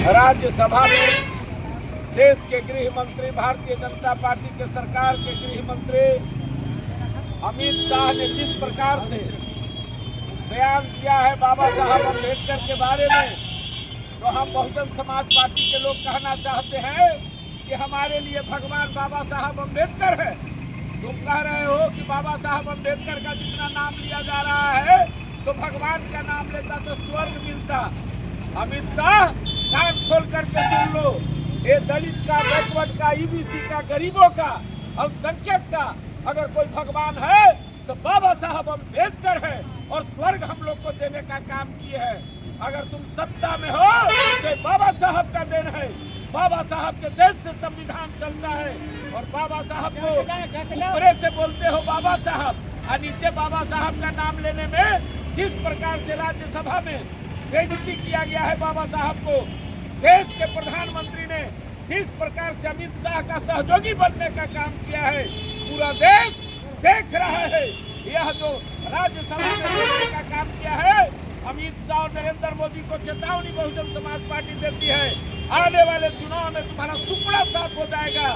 राज्यसभा में देश के गृह मंत्री, भारतीय जनता पार्टी के सरकार के गृह मंत्री अमित शाह ने जिस प्रकार से बयान किया है बाबा साहब अम्बेडकर के बारे में, तो हम बहुजन समाज पार्टी के लोग कहना चाहते हैं कि हमारे लिए भगवान बाबा साहब अम्बेडकर है। तुम कह रहे हो कि बाबा साहब अम्बेडकर का जितना नाम लिया जा रहा है तो भगवान का नाम लेता तो स्वर्ग मिलता। अमित शाह, कान खोल करके सुन लो, ये दलित का, बैकवर्ड का, ईबीसी का, गरीबों का, अल्पसंख्यक का अगर कोई भगवान है तो बाबा साहब अम्बेडकर है और स्वर्ग हम लोग को देने का काम किए हैं। अगर तुम सत्ता में हो तो बाबा साहब का देन है। बाबा साहब के देश से संविधान चलता है और बाबा साहब को ऊपरे से बोलते हो बाबा साहब, और नीचे बाबा साहब का नाम लेने में जिस प्रकार से राज्यसभा में बेइज्जती किया गया है बाबा साहब को, देश के प्रधानमंत्री ने जिस प्रकार से अमित शाह का सहयोगी बनने का काम किया है, पूरा देश देख रहा है। यह जो राज्यसभा में बोलने का काम किया है, अमित शाह और नरेंद्र मोदी को चेतावनी बहुजन समाज पार्टी देती है, आने वाले चुनाव में तुम्हारा सुपड़ा साफ हो जाएगा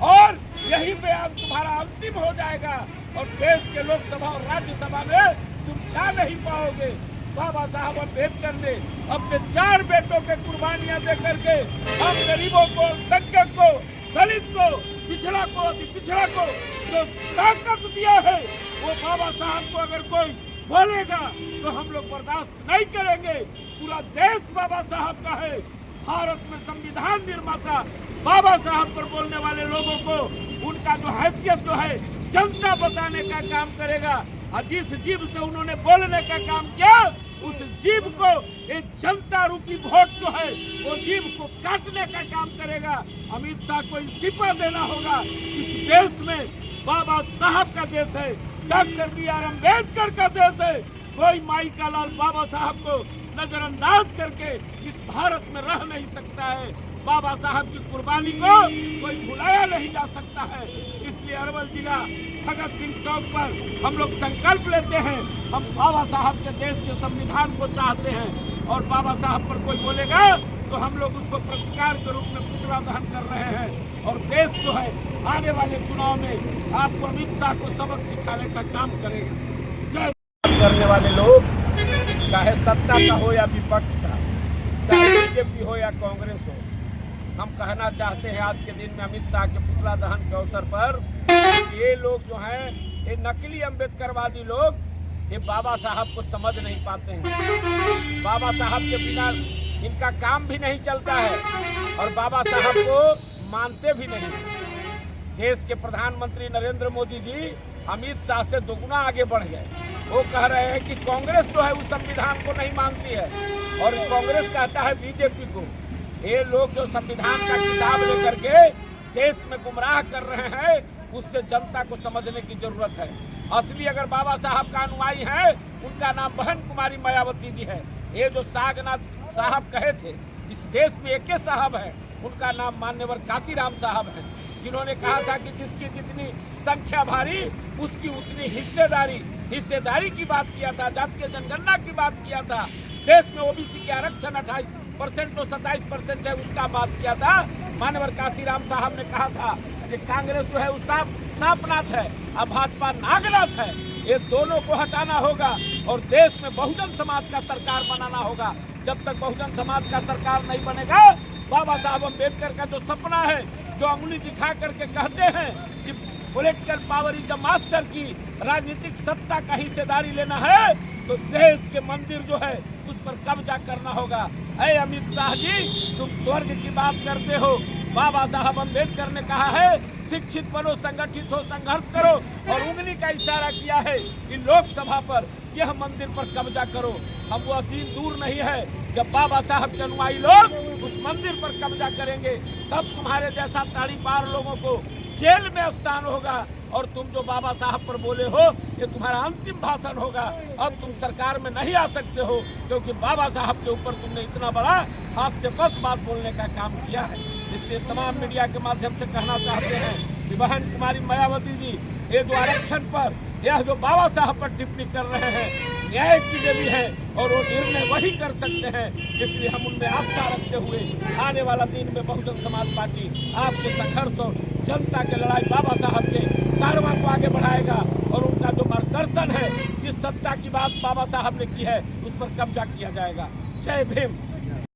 और यही बयान तुम्हारा अंतिम हो जाएगा और देश के लोकसभा और राज्यसभा में तुम जा नहीं पाओगे। बाबा साहब अम्बेडकर ने अपने 4 बेटों के कुर्बानियां दे करके हम गरीबों को, संख्यक को, दलित को, पिछड़ा को, अति पिछड़ा को जो ताकत दिया है, वो बाबा साहब को अगर कोई बोलेगा तो हम लोग बर्दाश्त नहीं करेंगे। पूरा देश बाबा साहब का है। भारत में संविधान निर्माता बाबा साहब पर बोलने वाले लोगों को उनका जो हैसियत जो है जनता बताने का काम करेगा और जिस जीभ से उन्होंने बोलने का काम किया उस जीभ को एक जनता रूपी वोट जो है वो जीभ को काटने का काम करेगा। अमित शाह को इस्तीफा देना होगा। इस देश में बाबा साहब का देश है, डॉक्टर BR अम्बेडकर का देश है। कोई माई का लाल बाबा साहब को नजरअंदाज करके इस भारत में रह नहीं सकता है। बाबा साहब की कुर्बानी को कोई भुलाया नहीं जा सकता है। इसलिए अरवल जिला भगत सिंह चौक पर हम लोग संकल्प लेते हैं, हम बाबा साहब के देश के संविधान को चाहते हैं और बाबा साहब पर कोई बोलेगा तो हम लोग उसको प्रतिकार के रूप में पुतला दहन कर रहे हैं और देश जो है आने वाले चुनाव में आपको अमित शाह को सबक सिखाने का काम करेगा। जय करने वाले लोग, चाहे सत्ता का हो या विपक्ष का, चाहे बीजेपी हो या कांग्रेस हो, हम कहना चाहते हैं आज के दिन में अमित शाह के पुतला दहन के अवसर पर ये लोग जो हैं, ये नकली अम्बेडकरवादी लोग, ये बाबा साहब को समझ नहीं पाते हैं। बाबा साहब के बिना इनका काम भी नहीं चलता है और बाबा साहब को मानते भी नहीं। देश के प्रधानमंत्री नरेंद्र मोदी जी अमित शाह से दोगुना आगे बढ़ गए। वो कह रहे हैं कि कांग्रेस जो है उस संविधान को नहीं मानती है और कांग्रेस कहता है बीजेपी को। ये लोग जो संविधान का किताब लेकर के देश में गुमराह कर रहे हैं, उससे जनता को समझने की जरूरत है। असली अगर बाबा साहब का अनुयायी है, उनका नाम बहन कुमारी मायावती जी है। ये जो सागनाथ साहब कहे थे, इस देश में एक ही साहब है, उनका नाम मान्यवर काशीराम साहब है, जिन्होंने कहा था कि जिसकी जितनी संख्या भारी उसकी उतनी हिस्सेदारी की बात किया था, जातीय जनगणना की बात किया था। देश में ओबीसी के आरक्षण 28% तो 27% है, उसका बात किया था। मान्यवर काशीराम साहब ने कहा था कि कांग्रेस जो है वो सांपनाथ है और भाजपा नागनाथ है। ये दोनों को हटाना होगा और देश में बहुजन समाज का सरकार बनाना होगा। जब तक बहुजन समाज का सरकार नहीं बनेगा, बाबा साहब अम्बेडकर का जो सपना है, जो अंगुली दिखा करके कहते हैं कि political power is the master की राजनीतिक सत्ता का हिस्सेदारी लेना है, तो देश के मंदिर जो है उस पर कब्जा करना होगा। ऐ अमित शाह जी, तुम स्वर्ग की बात करते हो। बाबा साहब अम्बेडकर ने कहा है शिक्षित बनो, संगठित हो, संघर्ष करो और उंगली का इशारा किया है कि लोकसभा पर यह मंदिर पर कब्जा करो। हम वह दिन दूर नहीं है जब बाबा साहब के अनुयायी लोग उस मंदिर पर कब्जा करेंगे, तब तुम्हारे जैसा ताड़ी पार लोगों को जेल में स्थान होगा और तुम जो बाबा साहब पर बोले हो, ये तुम्हारा अंतिम भाषण होगा। अब तुम सरकार में नहीं आ सकते हो क्योंकि बाबा साहब के ऊपर तुमने इतना बड़ा हास्यास्पद बात बोलने का काम किया है। इसलिए तमाम मीडिया के माध्यम से कहना चाहते हैं कि बहन कुमारी मायावती जी, ये जो आरक्षण पर, यह जो बाबा साहब पर टिप्पणी कर रहे हैं, न्याय की देवी है और वो निर्णय वही कर सकते हैं। इसलिए हम उनमें आस्था रखते हुए आने वाला दिन में बहुजन समाज पार्टी आपके संघर्ष और जनता के लड़ाई बाबा साहब के कारवां को आगे बढ़ाएगा और उनका जो मार्गदर्शन है, जिस सत्ता की बात बाबा साहब ने की है, उस पर कब्जा किया जाएगा। जय भीम।